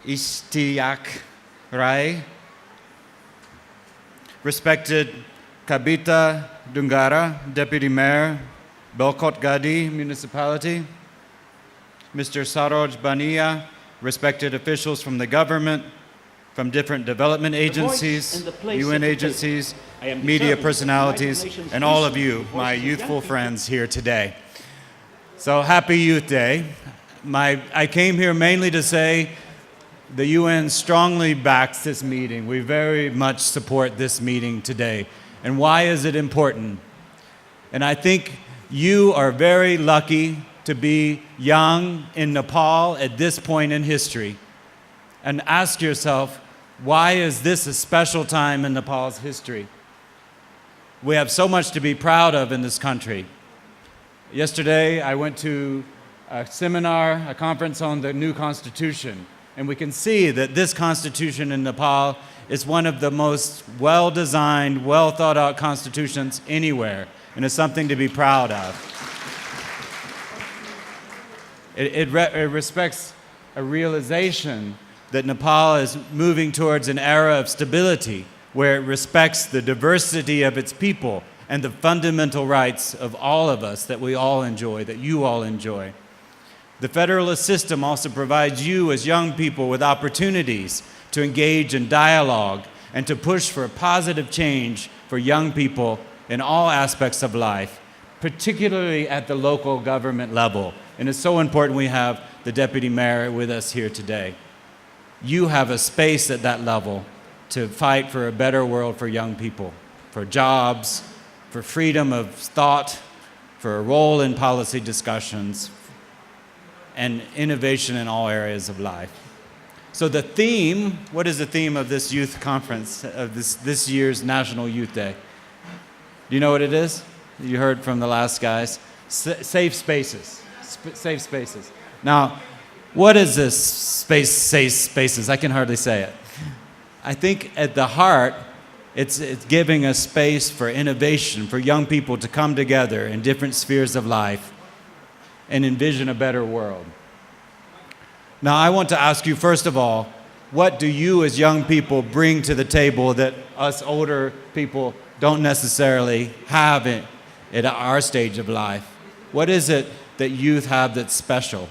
Ishtiyak Rai, respected Kabita Dungara, Deputy Mayor, Belkot Gadi Municipality, Mr. Saroj Bania, respected officials from the government, from different development agencies, UN agencies, media personalities, and all of you, my youthful friends here today. So happy Youth Day. I came here mainly to say the UN strongly backs this meeting. We very much support this meeting today. And why is it important? And I think you are very lucky to be young in Nepal at this point in history. And ask yourself, why is this a special time in Nepal's history? We have so much to be proud of in this country. Yesterday, I went to a seminar, a conference on the new constitution, and we can see that this constitution in Nepal is one of the most well-designed, well-thought-out constitutions anywhere, and it's something to be proud of. It respects a realization that Nepal is moving towards an era of stability where it respects the diversity of its people and the fundamental rights of all of us that we all enjoy, that you all enjoy. The federalist system also provides you as young people with opportunities to engage in dialogue and to push for positive change for young people in all aspects of life, particularly at the local government level. And it's so important we have the Deputy Mayor with us here today. You have a space at that level to fight for a better world for young people, for jobs, for freedom of thought, for a role in policy discussions, and innovation in all areas of life. So the theme, what is the theme of this youth conference, of this year's National Youth Day? Do you know what it is? You heard from the last guys. Safe spaces. Safe spaces. Now, what is this safe spaces? I can hardly say it. I think at the heart, it's giving a space for innovation, for young people to come together in different spheres of life and envision a better world. Now, I want to ask you, first of all, what do you as young people bring to the table that us older people don't necessarily have at our stage of life? What is it that youth have that's special?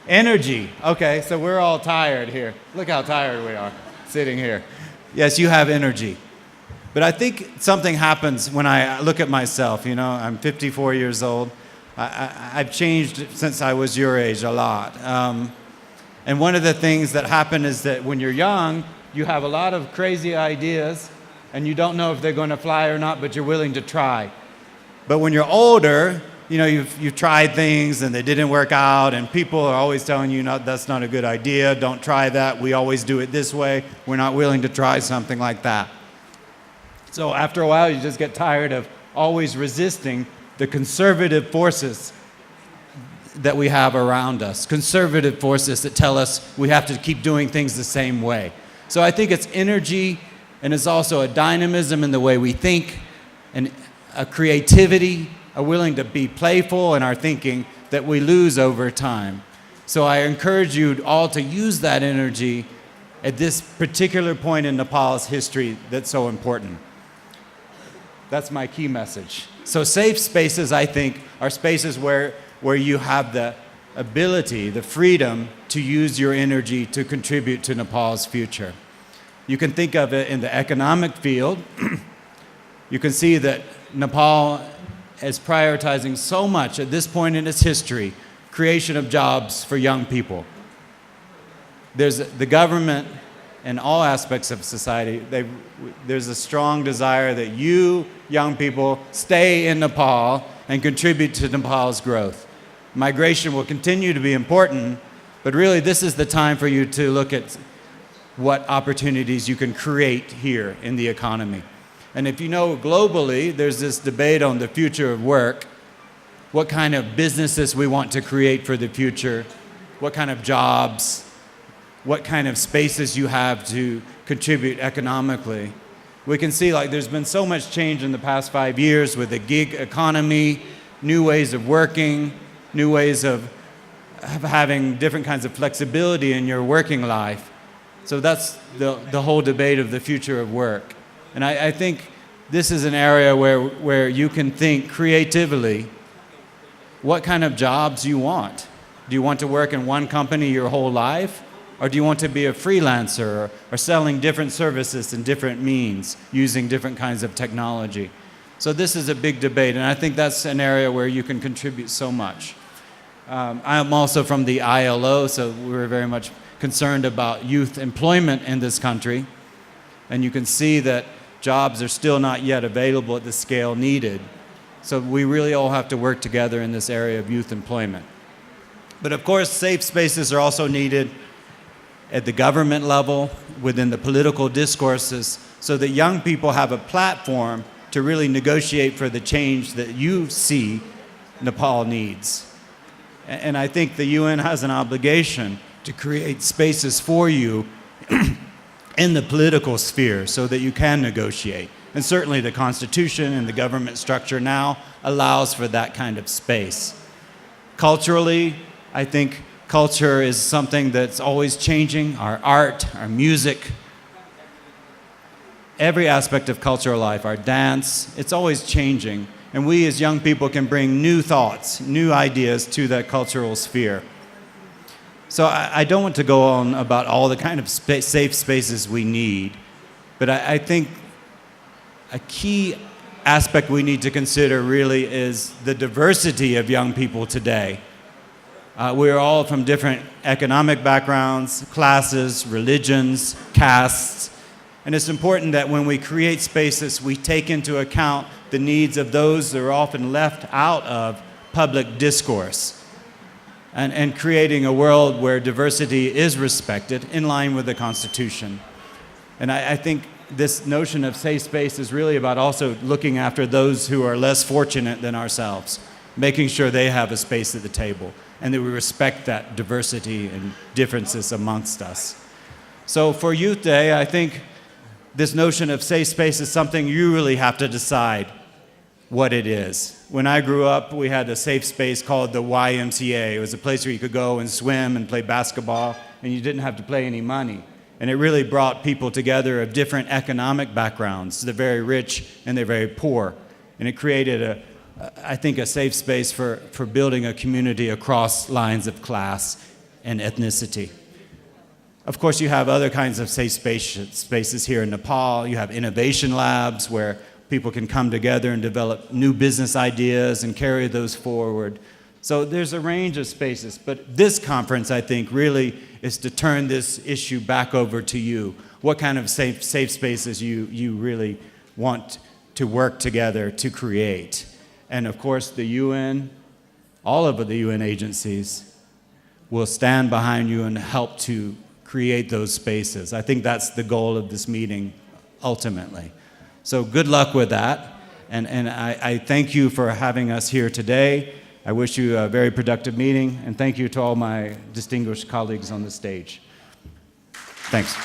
Energy. Okay, so we're all tired here. Look how tired we are sitting here. Yes, you have energy. But I think something happens when I look at myself. You know, I'm 54 years old. I've changed since I was your age a lot. And one of the things that happen is that when you're young, you have a lot of crazy ideas, and you don't know if they're going to fly or not, but you're willing to try. But when you're older, you know, you've tried things and they didn't work out, and people are always telling you, no, that's not a good idea, don't try that, we always do it this way, we're not willing to try something like that. So after a while, you just get tired of always resisting the conservative forces that we have around us, conservative forces that tell us we have to keep doing things the same way. So I think it's energy, and it's also a dynamism in the way we think, and a creativity, are willing to be playful in our thinking that we lose over time. So I encourage you all to use that energy at this particular point in Nepal's history that's so important. That's my key message. So safe spaces, I think, are spaces where you have the ability, the freedom to use your energy to contribute to Nepal's future. You can think of it in the economic field. You can see that Nepal is prioritizing so much at this point in its history, creation of jobs for young people. There's the government and all aspects of society, there's a strong desire that you, young people, stay in Nepal and contribute to Nepal's growth. Migration will continue to be important, but really this is the time for you to look at what opportunities you can create here in the economy. And if you know globally, there's this debate on the future of work, what kind of businesses we want to create for the future, what kind of jobs, what kind of spaces you have to contribute economically. We can see like there's been so much change in the past 5 years with the gig economy, new ways of working, new ways of having different kinds of flexibility in your working life. So that's the whole debate of the future of work. And I think this is an area where you can think creatively what kind of jobs you want. Do you want to work in one company your whole life? Or do you want to be a freelancer or selling different services in different means, using different kinds of technology? So this is a big debate, and I think that's an area where you can contribute so much. I'm also from the ILO, so we're very much concerned about youth employment in this country. And you can see that jobs are still not yet available at the scale needed. So we really all have to work together in this area of youth employment. But of course, safe spaces are also needed at the government level, within the political discourses, so that young people have a platform to really negotiate for the change that you see Nepal needs. And I think the UN has an obligation to create spaces for you in the political sphere so that you can negotiate. And certainly the Constitution and the government structure now allows for that kind of space. Culturally, I think culture is something that's always changing. Our art, our music, every aspect of cultural life, our dance, it's always changing. And we as young people can bring new thoughts, new ideas to that cultural sphere. So I don't want to go on about all the kind of safe spaces we need, but I think a key aspect we need to consider really is the diversity of young people today. We're all from different economic backgrounds, classes, religions, castes, and it's important that when we create spaces, we take into account the needs of those that are often left out of public discourse, and creating a world where diversity is respected in line with the Constitution. And I think this notion of safe space is really about also looking after those who are less fortunate than ourselves, making sure they have a space at the table, and that we respect that diversity and differences amongst us. So for Youth Day, I think this notion of safe space is something you really have to decide what it is. When I grew up, we had a safe space called the YMCA. It was a place where you could go and swim and play basketball, and you didn't have to pay any money. And it really brought people together of different economic backgrounds. They're very rich and they're very poor. And it created, I think, a safe space for building a community across lines of class and ethnicity. Of course, you have other kinds of safe spaces here in Nepal. You have innovation labs where people can come together and develop new business ideas and carry those forward. So there's a range of spaces, but this conference, I think, really is to turn this issue back over to you. What kind of safe spaces you really want to work together to create. And of course, the UN, all of the UN agencies, will stand behind you and help to create those spaces. I think that's the goal of this meeting, ultimately. So good luck with that, and I thank you for having us here today. I wish you a very productive meeting, and thank you to all my distinguished colleagues on the stage. Thanks.